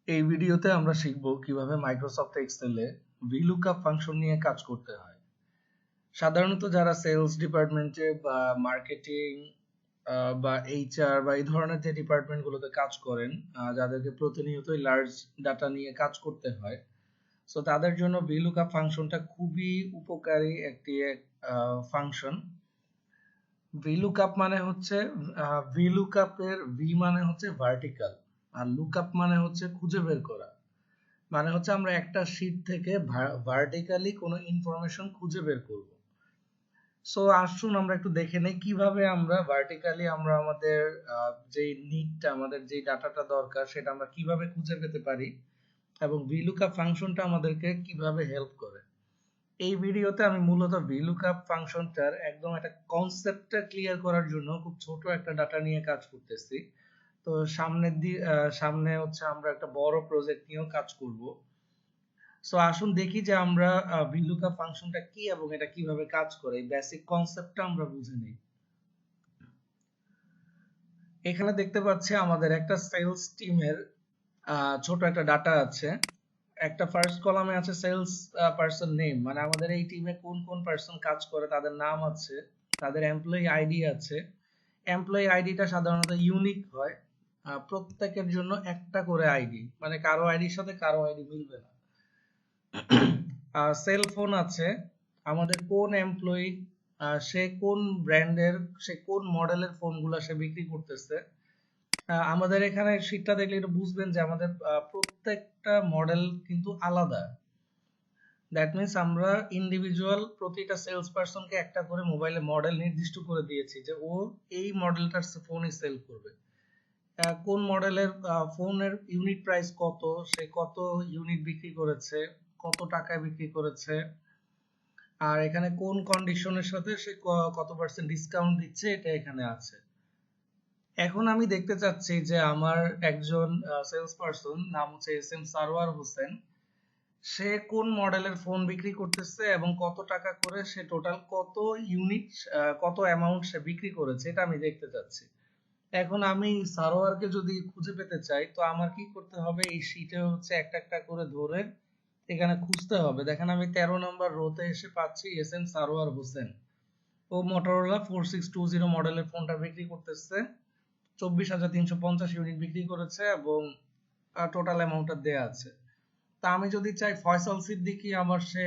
এই ভিডিওতে আমরা শিখব কিভাবে মাইক্রোসফট এক্সেলে VLOOKUP ফাংশন নিয়ে কাজ করতে হয়। সাধারণত যারা সেলস ডিপার্টমেন্টে বা মার্কেটিং বা এইচআর বা এই ধরনের যে ডিপার্টমেন্টগুলোতে কাজ করেন, যাদেরকে প্রতিনিয়তই লার্জ ডাটা নিয়ে কাজ করতে হয়, সো তাদের জন্য VLOOKUP ফাংশনটা খুবই উপকারী একটি ফাংশন। VLOOKUP মানে হচ্ছে VLOOKUP এর ভি মানে হচ্ছে ভার্টিক্যাল, আর লুকআপ মানে হচ্ছে খুঁজে বের করা। মানে হচ্ছে আমরা একটা শীট থেকে ভার্টিক্যালি কোনো ইনফরমেশন খুঁজে বের করব। সো আসুন আমরা একটু দেখে নেই কিভাবে আমরা ভার্টিক্যালি আমরা আমাদের যে নিডটা, আমাদের যে ডাটাটা দরকার সেটা আমরা কিভাবে খুঁজে পেতে পারি এবং VLOOKUP ফাংশনটা আমাদেরকে কিভাবে হেল্প করে। এই ভিডিওতে আমি মূলত VLOOKUP ফাংশনটার একদম একটা কনসেপ্টটা ক্লিয়ার করার জন্য খুব ছোট একটা ডাটা নিয়ে কাজ করতেছি। তো সামনে হচ্ছে আমরা একটা বড় প্রজেক্ট নিয়েও কাজ করব। সো আসুন দেখি যে আমরা VLOOKUP ফাংশনটা কি এবং এটা কিভাবে কাজ করে, এই বেসিক কনসেপ্টটা আমরা বুঝে নিই। এখানে দেখতে পাচ্ছি আমাদের একটা সেলস টিমের ছোট একটা ডাটা আছে। একটা ফার্স্ট কলামে আছে সেলস পারসন নেম, মানে আমাদের এই টিমে কোন কোন পারসন কাজ করে তাদের নাম আছে, তাদের এমপ্লয়ি আইডি আছে। এমপ্লয়ি আইডিটা সাধারণত ইউনিক হয়, প্রত্যেকের জন্য একটা করে আইডি, মানে কারো আইডির সাথে কারো আইডি মিলবে না। সেল ফোন আছে, আমাদের কোন এমপ্লয়ি সে কোন ব্র্যান্ডের, সে কোন মডেলের ফোনগুলো সে বিক্রি করতেছে। আমাদের এখানে শীটটা দেখলে একটু বুঝবেন যে আমাদের প্রত্যেকটা মডেল কিন্তু আলাদা। দ্যাট মিনস আমরা ইন্ডিভিজুয়াল প্রতিটা সেলস পারসনকে একটা করে মোবাইলে মডেল নির্দিষ্ট করে দিয়েছি যে ও এই মডেলটার ফোনই সেল করবে। কোন মডেলের ফোনের ইউনিট প্রাইস কত, সে কত ইউনিট বিক্রি করেছে, কত টাকায় বিক্রি করেছে, আর এখানে কোন কন্ডিশনের সাথে সে কত পার্সেন্ট ডিসকাউন্ট দিচ্ছে, এটা এখানে আছে। এখন আমি দেখতে চাচ্ছি যে আমার একজন সেলস পারসন, নাম হচ্ছে SM সারোয়ার হোসেন, সে কোন মডেলের ফোন বিক্রি করতেছে এবং কত টাকা করে সে টোটাল কত ইউনিট, কত অ্যামাউন্ট সে বিক্রি করেছে, এটা আমি দেখতে চাচ্ছি। এখন আমি সারোয়ারকে যদি খুঁজে পেতে চাই তো আমার কি করতে হবে, এই শীটে হচ্ছে একটা একটা করে ধরে এখানে খুঁজতে হবে। দেখেন আমি 13 নম্বর রোতে এসে পাচ্ছি SM সারোয়ার হোসেন। ও মোটরোলা 4620 মডেলের ফোনটা বিক্রি করতেছে, 24,350 ইউনিট বিক্রি করেছে এবং টোটাল অ্যামাউন্টটা দেয়া আছে। তা আমি যদি চাই ফয়সাল সিদ্দিকী আমার সে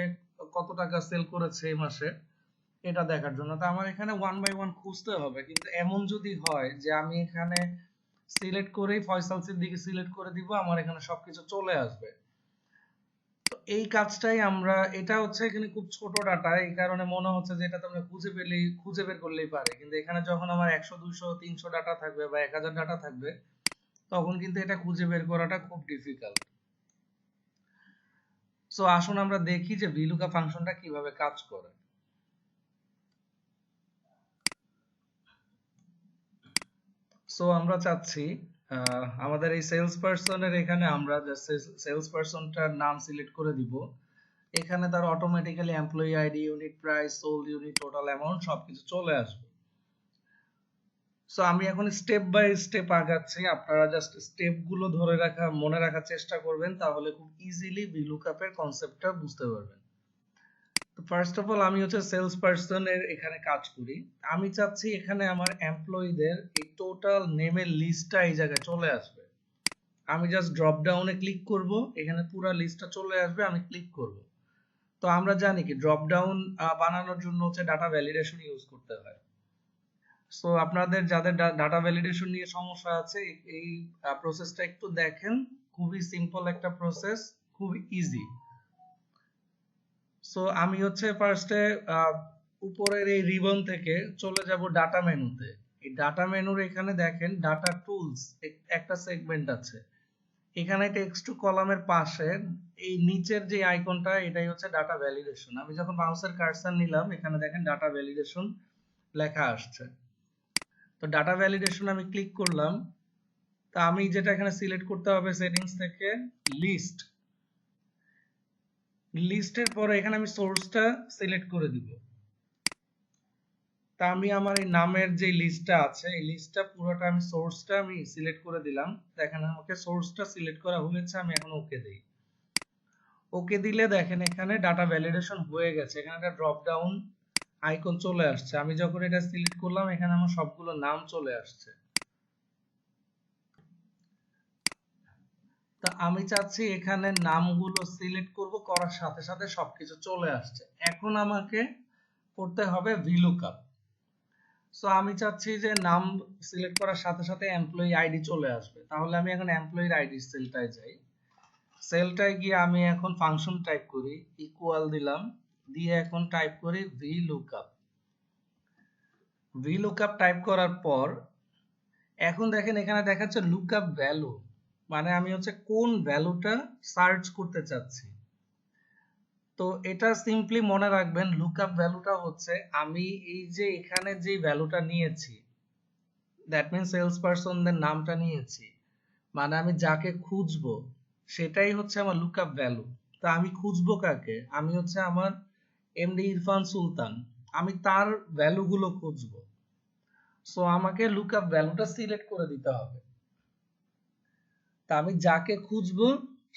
কত টাকা সেল করেছে এই মাসে, এটা দেখার জন্য, তো আমার এখানে ওয়ান বাই ওয়ান খুঁজতে হবে। কিন্তু এমন যদি হয় যে আমি এখানে সিলেক্ট করেই ফয়সাল সিদ্দিকী সিলেক্ট করে দিব, আমার এখানে সবকিছু চলে আসবে। তো এই কাজটাই আমরা, এটা হচ্ছে এখানে খুব ছোট ডাটা, এই কারণে মনে হচ্ছে যে এটা তোমরা খুঁজে বের করলেই পারে, কিন্তু এখানে যখন আমার 100 200 300 ডাটা থাকবে বা 1000 ডাটা থাকবে তখন কিন্তু এটা খুঁজে বের করাটা খুব ডিফিকাল্ট। সো আসুন আমরা দেখি যে VLOOKUP ফাংশনটা কিভাবে কাজ করে। সো আমরা চাচ্ছি আমাদের এই সেলস পারসনের এখানে আমরা সেলস পারসনটার নাম সিলেক্ট করে দিব। এখানে তার automatically employee ID, unit price, sold unit, total amount সবকিছু চলে আসবে। সো আমি এখন স্টেপ বাই স্টেপ আগাচ্ছি, আপনারা জাস্ট স্টেপ গুলো ধরে মনে রাখার চেষ্টা করবেন, তাহলে খুব ইজিলি VLOOKUP এর কনসেপ্টটা বুঝতে পারবেন। তো ফার্স্ট অফ অল আমি হচ্ছে সেলস পারসন এর এখানে কাজ করি। আমি চাচ্ছি এখানে আমার এমপ্লয়ীদের এই টোটাল নেমের লিস্টটা এই জায়গায় চলে আসবে। আমি জাস্ট ড্রপ ডাউনে ক্লিক করব, এখানে পুরো লিস্টটা চলে আসবে, আমি ক্লিক করব। তো আমরা জানি কি ড্রপ ডাউন বানানোর জন্য হচ্ছে ডাটা ভ্যালিডেশন ইউজ করতে হয়। সো আপনাদের যাদের ডাটা ভ্যালিডেশন নিয়ে সমস্যা আছে এই প্রসেসটা একটু দেখেন, খুবই সিম্পল একটা প্রসেস, খুব ইজি। সো আমি হচ্ছে ফার্স্টে উপরের এই রিবন থেকে চলে যাব ডাটা মেনুতে। এই ডাটা মেনুর এখানে দেখেন ডাটা টুলস একটা সেগমেন্ট আছে। এখানে টেক্সট টু কলামের পাশে এই নিচের যে আইকনটা, এটাই হচ্ছে ডাটা ভ্যালিডেশন। আমি যখন মাউসের কার্সার নিলাম এখানে দেখেন ডাটা ভ্যালিডেশন লেখা আসছে। তো ডাটা ভ্যালিডেশন আমি ক্লিক করলাম। তা আমি যেটা এখানে সিলেক্ট করতে হবে সেটিংস থেকে লিস্ট, লিস্টের পরে এখানে আমি সোর্সটা সিলেক্ট করে দিব। তা আমি আমার এই নামের যে লিস্টটা আছে এই লিস্টটা পুরোটা আমি সোর্সটা আমি সিলেক্ট করে দিলাম। দেখেন আমাকে সোর্সটা সিলেক্ট করা হয়েছে, আমি এখন ওকে দেই। ওকে দিলে দেখেন এখানে ডাটা ভ্যালিডেশন হয়ে গেছে, এখানে একটা ড্রপ ডাউন আইকন চলে আসছে। আমি যখন এটা সিলেক্ট করলাম এখানে আমার সবগুলো নাম চলে আসছে। তা আমি চাচ্ছি এখানে নামগুলো সিলেক্ট করব, করার সাথে সাথে সবকিছু চলে আসছে। এখন আমাকে করতে হবে ভিলুকআপ। সো আমি চাচ্ছি যে নাম সিলেক্ট করার সাথে সাথে এমপ্লয়ি আইডি চলে আসবে। তাহলে আমি এখন এমপ্লয়ির আইডি সেলটায় যাই। সেলটায় গিয়ে আমি এখন ফাংশন টাইপ করি, ইকুয়াল দিলাম, দিয়ে এখন টাইপ করি ভিলুকআপ। ভিলুকআপ টাইপ করার পর এখন দেখেন এখানে দেখাচ্ছে লুকআপ ভ্যালু, মানে আমি হচ্ছে কোন ভ্যালুটা সার্চ করতে চাচ্ছি। তো এটা সিম্পলি মনে রাখবেন, লুকআপ ভ্যালুটা হচ্ছে আমি এই যে এখানে যে ভ্যালুটা নিয়েছি, দ্যাট মিনস সেলস পারসনদের নামটা নিয়েছি, মানে আমি যাকে খুঁজবো সেটাই হচ্ছে আমার লুকআপ ভ্যালু। তা আমি খুঁজবো কাকে? আমি হচ্ছে আমার এমডি ইরফান সুলতান, আমি তার ভ্যালুগুলো খুঁজবো। সো আমাকে লুকআপ ভ্যালুটা সিলেক্ট করে দিতে হবে। তা আমি যাকে খুঁজবো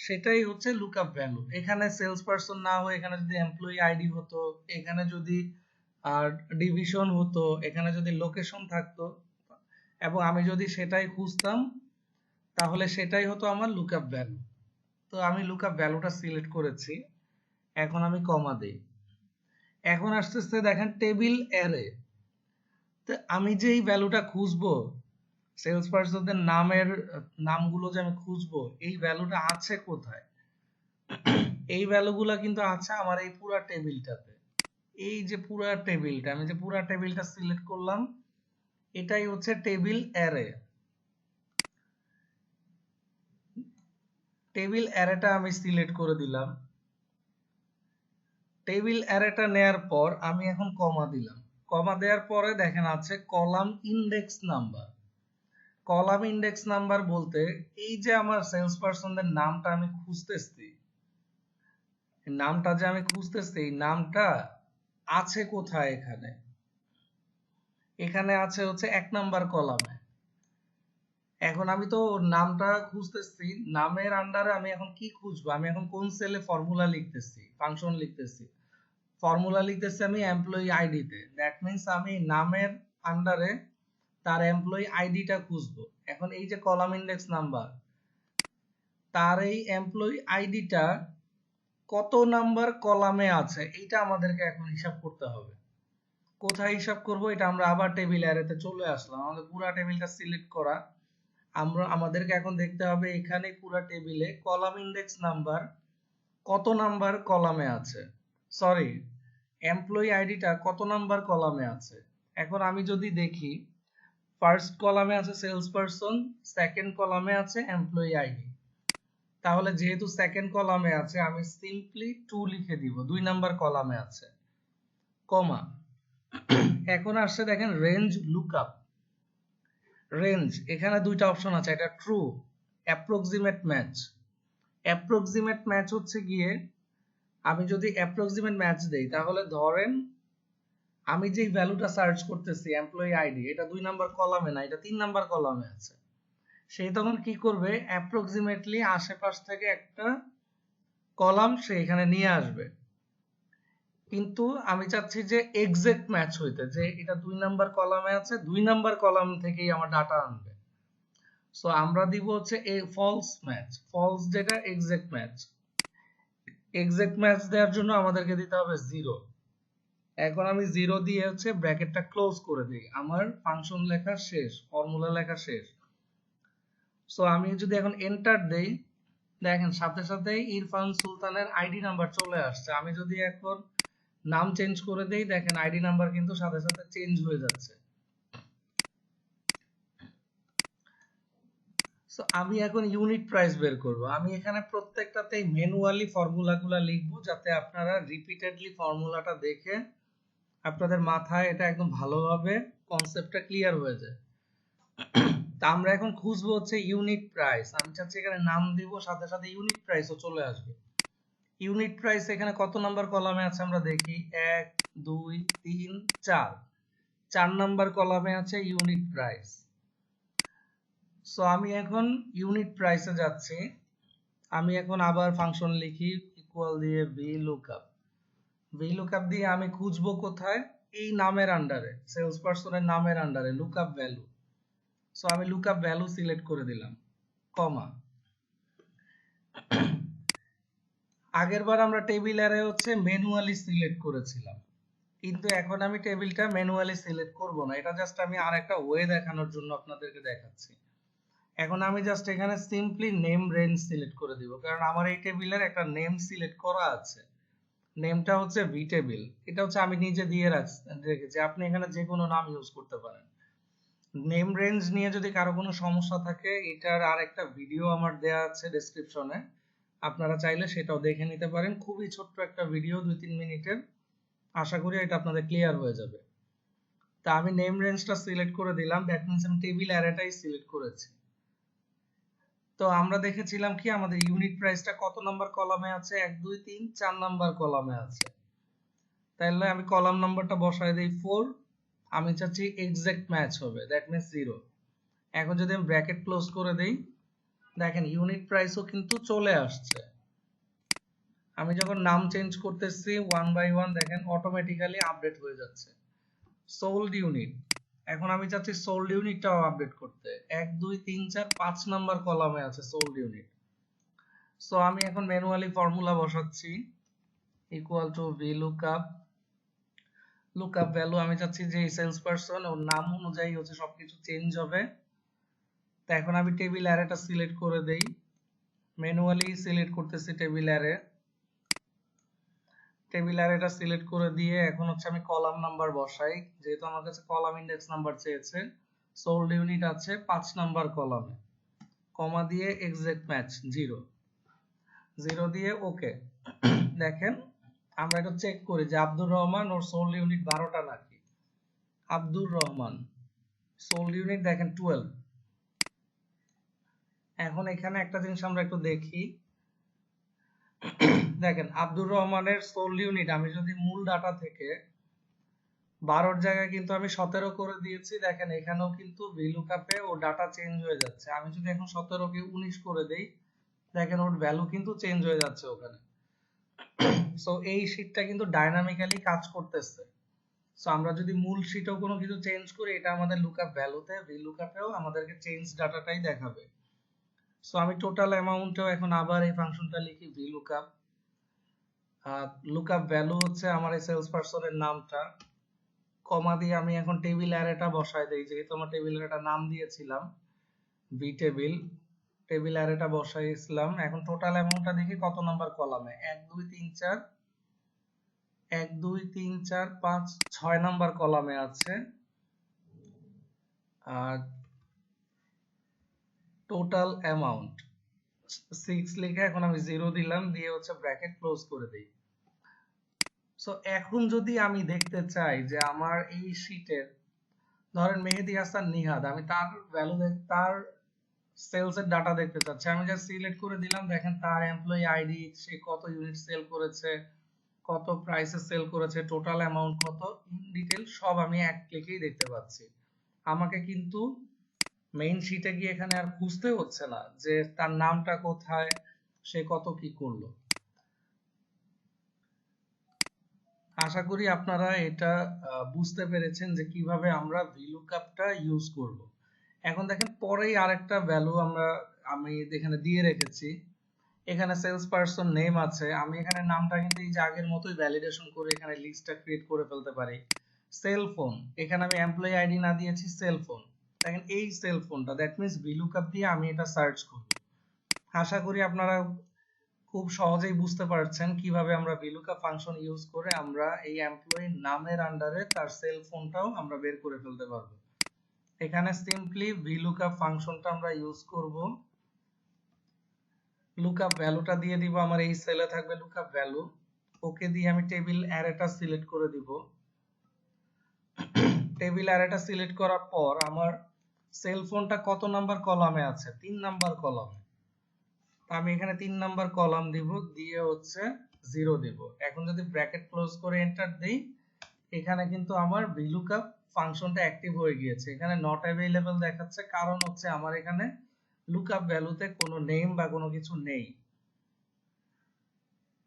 সেটাই হচ্ছে লুকআপ ভ্যালু। এখানে সেলস পারসন না হয়ে এখানে যদি এমপ্লয়ি আইডি হতো, এখানে যদি আর ডিভিশন হতো, এখানে যদি লোকেশন থাকতো এবং আমি যদি সেটাই খুঁজতাম তাহলে সেটাই হতো আমার লুকআপ ভ্যালু। তো আমি লুকআপ ভ্যালুটা সিলেক্ট করেছি, এখন আমি কমা দেই। এখন আসতেছে দেখেন টেবিল অ্যারে। তো আমি যে এই ভ্যালুটা খুঁজবো, সেলস পারসনদের নামের নামগুলো যে আমি খুঁজবো, এই ভ্যালুটা আছে কোথায়? এই ভ্যালুগুলো কিন্তু আছে আমার এই পুরা টেবিলটাতে। এই যে পুরা টেবিলটা, আমি যে পুরা টেবিলটা সিলেক্ট করলাম, এটাই হচ্ছে টেবিল অ্যারে। টেবিল অ্যারেটা আমি সিলেক্ট করে দিলাম। টেবিল অ্যারেটা নেয়ার পর আমি এখন কমা দিলাম। কমা দেওয়ার পরে দেখেন আছে column index number. Column index number বলতে এই যে আমার সেলস পারসনদের নামটা আমি খুঁজতেছি, নামটা যে আমি খুঁজতেছি এই নামটা আছে কোথায়? এখানে এখানে আছে হচ্ছে 1 নাম্বার কলামে। এখন আমি তো নামটা খুঁজতেছি, নামের আন্ডারে আমি এখন কি খুঁজবো? আমি এখন কোন সেলে ফর্মুলা লিখতেছি, ফাংশন লিখতেছি? ফর্মুলা লিখতেছি আমি এমপ্লয়ি আইডিতে। দ্যাট মিন্স আমি নামের আন্ডারে তার এমপ্লয়ি আইডিটা খুঁজবো। এখন এই যে কলাম ইন্ডেক্স নাম্বার, তার এই এমপ্লয়ি আইডিটা কত নাম্বার কলামে আছে এইটা আমাদেরকে এখন হিসাব করতে হবে। কোথায় হিসাব করব? এটা আমরা আবার টেবিল অ্যারেতে চলে আসলাম, আমাদের পুরো টেবিলটা সিলেক্ট করা। আমাদেরকে এখন দেখতে হবে এখানে পুরো টেবিলে কলাম ইন্ডেক্স নাম্বার কত নাম্বার কলামে আছে, সরি এমপ্লয়ি আইডিটা কত নাম্বার কলামে আছে। এখন আমি যদি দেখি ফার্স্ট কলামে আছে সেলস পারসন, সেকেন্ড কলামে আছে এমপ্লয়ি আইডি। তাহলে যেহেতু সেকেন্ড কলামে আছে আমি সিম্পলি 2 লিখে দিব, 2 নাম্বার কলামে আছে, কমা। এখন আসছে দেখেন রেঞ্জ লুকআপ। রেঞ্জ এখানে দুইটা অপশন আছে, এটা true, approximate match. Approximate match হচ্ছে গিয়ে আমি যদি অ্যাপ্রক্সিমেট ম্যাচ দেই তাহলে ধরেন আমি যেই ভ্যালুটা সার্চ করতেছি এমপ্লয়ি আইডি, এটা 2 নাম্বার কলামে না, এটা 3 নাম্বার কলামে আছে। সেই তখন কি করবে? অ্যাপ্রক্সিমেটলি আশেপাশ থেকে একটা কলাম সে এখানে নিয়ে আসবে। কিন্তু আমি চাচ্ছি যে এক্সাক্ট ম্যাচ হইতে, যে এটা 2 নাম্বার কলামে আছে, 2 নাম্বার কলাম থেকেই আমার ডাটা আনবে। সো আমরা দিব হচ্ছে এ ফলস ম্যাচ, ফলস যেটা এক্সাক্ট ম্যাচ। এক্সাক্ট ম্যাচ দেওয়ার জন্য আমাদেরকে দিতে হবে 0। এখন আমি 0 দিয়ে হচ্ছে ব্র্যাকেটটা ক্লোজ করে দিই, আমার ফাংশন লেখা শেষ, ফর্মুলা লেখা শেষ। সো আমি যদি এখন এন্টার দেই, দেখেন সাথে সাথেই ইরফান সুলতানের আইডি নাম্বার চলে আসছে। আমি যদি এখন নাম চেঞ্জ করে দেই, দেখেন আইডি নাম্বার কিন্তু সাথে সাথে চেঞ্জ হয়ে যাচ্ছে। সো আমি এখন ইউনিট প্রাইস বের করব। আমি এখানে প্রত্যেকটাতেই ম্যানুয়ালি ফর্মুলাগুলো লিখবো যাতে আপনারা রিপিটেডলি ফর্মুলাটা দেখে আপনাদের মাথায় এটা একদম ভালোভাবে কনসেপ্টটা ক্লিয়ার হয়ে যায়। তা আমরা এখন খুঁজবো হচ্ছে ইউনিট প্রাইস। আমি চাচ্ছি এখানে নাম দিব, সাথে সাথে ইউনিট প্রাইসও চলে আসবে। ইউনিট প্রাইস এখানে কত নাম্বার কলামে আছে আমরা দেখি, 1 2 3 4, 4 নাম্বার কলামে আছে ইউনিট প্রাইস। সো আমি এখন ইউনিট প্রাইসে যাচ্ছি। আমি এখন আবার ফাংশন লিখি ইকুয়াল দিয়ে VLOOKUP দিয়ে আমি খুঁজবো কোথায়, এই নামের আন্ডারে, সেলস পারসনের নামের আন্ডারে লুকআপ ভ্যালু। সো আমি লুকআপ ভ্যালু সিলেক্ট করে দিলাম, কমা। আগেরবার আমরা টেবিল অ্যারে হচ্ছে ম্যানুয়ালি সিলেক্ট করেছিলাম, কিন্তু এখন আমি টেবিলটা ম্যানুয়ালি সিলেক্ট করব না, এটা জাস্ট আমি আরেকটা ওয়ে দেখানোর জন্য আপনাদেরকে দেখাচ্ছি। এখন আমি জাস্ট এখানে সিম্পলি নেম রেঞ্জ সিলেক্ট করে দিব, কারণ আমার এই টেবিলের একটা নেম সিলেক্ট করা আছে। নেমটা হচ্ছে ভি টেবিল, এটা হচ্ছে আমি নিজে দিয়ে রেখেছি, আপনি এখানে যে কোনো নাম ইউজ করতে পারেন। নেম রেঞ্জ নিয়ে যদি কারো কোনো সমস্যা থাকে, এটার আরেকটা ভিডিও আমার দেয়া আছে ডেসক্রিপশনে, আপনারা চাইলে সেটাও দেখে নিতে পারেন। খুবই ছোট্ট একটা ভিডিও, 2-3 মিনিটের। আশা করি এটা আপনাদের ক্লিয়ার হয়ে যাবে। তা আমি নেম রেঞ্জটা সিলেক্ট করে দিলাম, দ্যাট মিন্স আমি টেবিল অ্যারেটাই সিলেক্ট করেছি। তো আমরা দেখেছিলাম কি আমাদের ইউনিট প্রাইসটা কত নাম্বার কলামে আছে, 1 2 3 4 নাম্বার কলামে আছে। তাহলে আমি কলাম নাম্বারটা বসায় দেই 4। আমি চাচ্ছি এক্সাক্ট ম্যাচ হবে, দ্যাট মিন্স 0। এখন যদি আমি ব্র্যাকেট ক্লোজ করে দেই, দেখেন ইউনিট প্রাইসও কিন্তু চলে আসছে। আমি যখন নাম চেঞ্জ করতেছি 1 বাই 1, দেখেন অটোমেটিক্যালি আপডেট হয়ে যাচ্ছে। সোল্ড ইউনিট, এখন আমি চাচ্ছি সোল্ড ইউনিটটাও আপডেট করতে। 1 2 3 4 5 নাম্বার কলামে আছে সোল্ড ইউনিট। সো আমি এখন ম্যানুয়ালি ফর্মুলা বসাচ্ছি equal to VLOOKUP। Lookup value আমি চাচ্ছি যে সেলস পারসন ওর নাম অনুযায়ী হচ্ছে সবকিছু চেঞ্জ হবে। তো এখন আমি টেবিল অ্যারেটা সিলেক্ট করে দেই, ম্যানুয়ালি সিলেক্ট করতেছি টেবিল অ্যারে। টেবিল অ্যারেটা সিলেক্ট করে দিয়ে এখন হচ্ছে আমি কলাম নাম্বার বসাই, যেহেতু আমার কাছে কলাম ইন্ডেক্স নাম্বার চেয়েছে। সোল্ড ইউনিট আছে 5 নাম্বার কলামে, কমা দিয়ে এক্সাক্ট ম্যাচ 0 0 দিয়ে ওকে। দেখেন আমরা এটা চেক করি যে আব্দুর রহমান ওর সোল্ড ইউনিট 12টা নাকি। আব্দুর রহমান সোল্ড ইউনিট দেখেন 12। এখন এখানে একটা জিনিস আমরা একটু দেখি, দেখেন আব্দুর রহমানের সোল্ড ইউনিট আমি যদি মূল ডাটা থেকে 12 জায়গায় কিন্তু আমি 17 করে দিয়েছি। দেখেন এখানেও কিন্তু VLOOKUP-এ ও ডাটা চেঞ্জ হয়ে যাচ্ছে। আমি যদি এখন 17 কে 19 করে দেই, দেখেন ওর ভ্যালু কিন্তু চেঞ্জ হয়ে যাচ্ছে ওখানে। সো এই শীটটা কিন্তু ডাইনামিক্যালি কাজ করতেছে। সো আমরা যদি মূল শীটেও কোনো কিছু চেঞ্জ করি, এটা আমাদের লুকআপ ভ্যালুতে VLOOKUP-এও আমাদেরকে চেঞ্জ ডাটাটাই দেখাবে। সো আমি টোটাল অ্যামাউন্টেও এখন আবার এই ফাংশনটা লিখি VLOOKUP। লুকআপ ভ্যালু হচ্ছে আমার এই সেলস পারসনের নামটা, কমা দিয়ে আমি এখন টেবিল অ্যারেটা বসায় দেই, যেহেতু আমার টেবিল অ্যারেটা নাম দিয়েছিলাম ভি টেবিল। টেবিল অ্যারেটা বসাইছিলাম। এখন টোটাল অ্যামাউন্টটা দেখি কত নাম্বার কলামে, 1 2 3 4 1 2 3 4 5 6 নাম্বার কলামে আছে। আর টোটাল অ্যামাউন্ট 6 লিখে এখন আমি 0 দিলাম, দিয়ে হচ্ছে ব্র্যাকেট ক্লোজ করে দেই। সো এখন যদি আমি দেখতে চাই যে আমার এই শীটের, ধরেন মেহেদী হাসান নিহাদ, আমি তার ভ্যালু তার সেলস এর ডাটা দেখতে চাচ্ছি, আমি জাস্ট সিলেক্ট করে দিলাম। দেখেন তার এমপ্লয়ি আইডি, সে কত ইউনিট সেল করেছে, কত প্রাইসে সেল করেছে, টোটাল অ্যামাউন্ট কত, ইন ডিটেল সব আমি এক ক্লিকেই দেখতে পাচ্ছি। আমাকে কিন্তু মেইন শীটে গিয়ে এখানে আর খুঁজতে হচ্ছে না যে তার নামটা কোথায়, সে কত কি করলো। আশা করি আপনারা এটা বুঝতে পেরেছেন যে কিভাবে আমরা VLOOKUP-টা ইউজ করব। এখন দেখেন পরেই আরেকটা ভ্যালু আমি এখানে দিয়ে রেখেছি। এখানে সেলস পারসন নেম আছে, আমি এখানে নামটা কিন্তু এই যে আগের মতোই ভ্যালিডেশন করে এখানে লিস্টটা ক্রিয়েট করে ফেলতে পারি। সেল ফোন, এখানে আমি এমপ্লয়ি আইডি না দিয়েছি, সেল ফোন। দেখেন এই সেল ফোনটা, দ্যাট মিন্স VLOOKUP দিয়ে আমি এটা সার্চ করব। আশা করি আপনারা খুব সহজেই বুঝতে পারছেন কিভাবে আমরা VLOOKUP ফাংশন ইউজ করে আমরা এই এমপ্লয়ি নামের আন্ডারে তার সেল ফোনটাও আমরা বের করে ফেলতে পারবো। এখানে সিম্পলি VLOOKUP ফাংশনটা আমরা ইউজ করব। লুকআপ ভ্যালুটা দিয়ে দিব, আমার এই সেলে থাকবে লুকআপ ভ্যালু। ওকে দিয়ে আমি টেবিল অ্যারেটা সিলেক্ট করে দিব। টেবিল অ্যারেটা সিলেক্ট করার পর আমার সেল ফোনটা কত নাম্বার কলামে আছে, 3 নাম্বার কলামে। আমি এখানে 3 নাম্বার কলাম দিব, দিয়ে হচ্ছে 0 দেব। এখন যদি ব্র্যাকেট ক্লোজ করে এন্টার দেই, এখানে কিন্তু আমার VLOOKUP ফাংশনটা অ্যাক্টিভ হয়ে গিয়েছে। এখানে নট অ্যাভেইলেবল দেখাচ্ছে, কারণ হচ্ছে আমার এখানে লুকআপ ভ্যালুতে কোনো নেম বা কোনো কিছু নেই।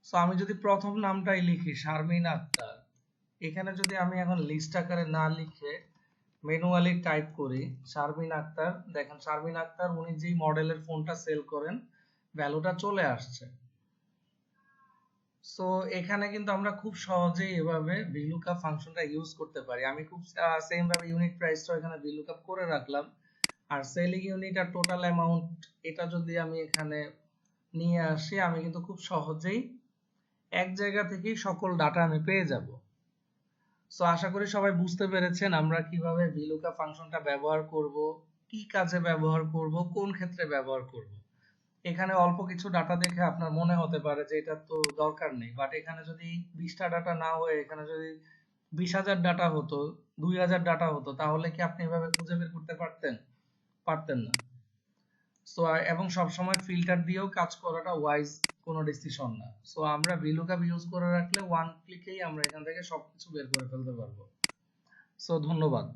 সো আমি যদি প্রথম নামটাই লিখি শারমিন আক্তার, এখানে যদি আমি এখন লিস্ট আকারে না লিখে ম্যানুয়ালি টাইপ করি শারমিন আক্তার, দেখেন শারমিন আক্তার উনি যেই মডেলের ফোনটা সেল করেন ভ্যালুটা চলে আসছে। সো এখানে কিন্তু আমরা খুব সহজেই এভাবে VLOOKUP ফাংশনটা ইউজ করতে পারি। আমি খুব সেম ভাবে ইউনিট প্রাইসটা এখানে VLOOKUP করে রাখলাম, আর সেলিং ইউনিট আর টোটাল অ্যামাউন্ট এটা যদি আমি এখানে নিয়ে আসি, আমি কিন্তু খুব সহজেই এক জায়গা থেকেই সকল ডাটা আমি পেয়ে যাব। সো আশা করি সবাই বুঝতে পেরেছেন আমরা কিভাবে VLOOKUP ফাংশনটা ব্যবহার করব, কি কাজে ব্যবহার করব, কোন ক্ষেত্রে ব্যবহার করব। এখানে অল্প কিছু ডাটা দেখে আপনার মনে হতে পারে যে এটা তো দরকার নেই, বাট এখানে যদি 20টা ডাটা না হয়ে এখানে যদি 20,000 ডাটা হতো, 2,000 ডাটা হতো, তাহলে কি আপনি এভাবে খুঁজে বের করতে পারতেন? পারতেন না। সো এবং সবসময় ফিল্টার দিয়েও কাজ করাটা ওয়াইজ কোনো ডিসিশন না। সো আমরা VLOOKUP ইউজ করে রাখলে ওয়ান ক্লিকেই আমরা এখান থেকে সবকিছু বের করে ফেলতে পারবো। সো ধন্যবাদ।